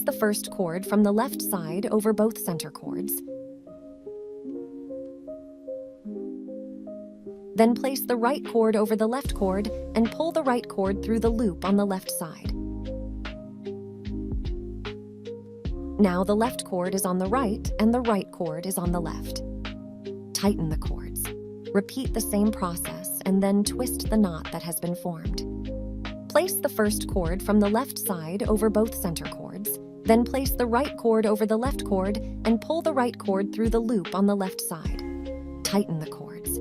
the first cord from the left side over both center cords. Then place the right cord over the left cord and pull the right cord through the loop on the left side. Now the left cord is on the right and the right cord is on the left. Tighten the cords. Repeat the same process and then twist the knot that has been formed. Place the first cord from the left side over both center cords. Then place the right cord over the left cord and pull the right cord through the loop on the left side. Tighten the cords.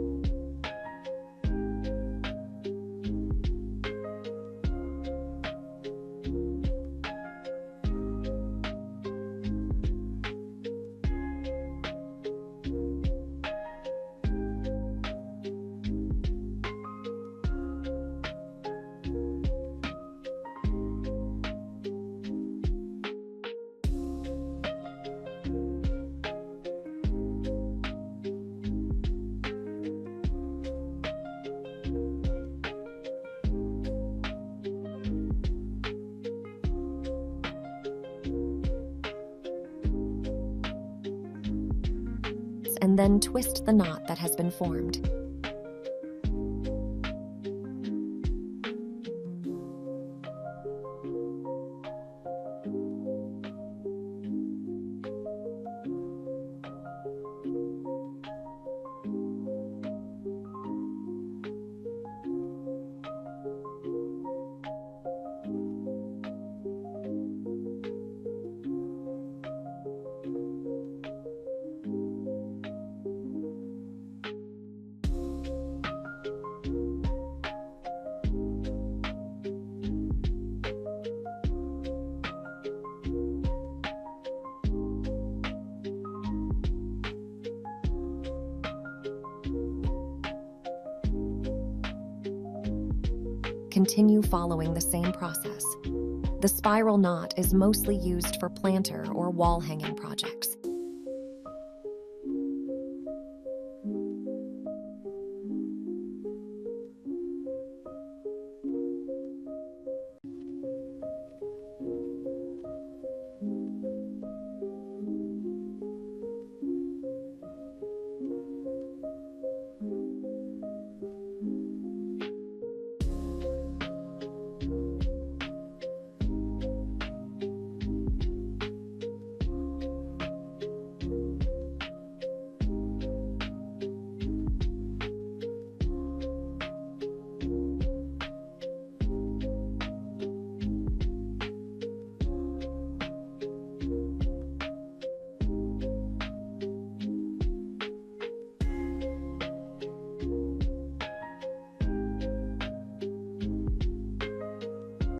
And then twist the knot that has been formed. Continue following the same process. The spiral knot is mostly used for planter or wall hanging projects.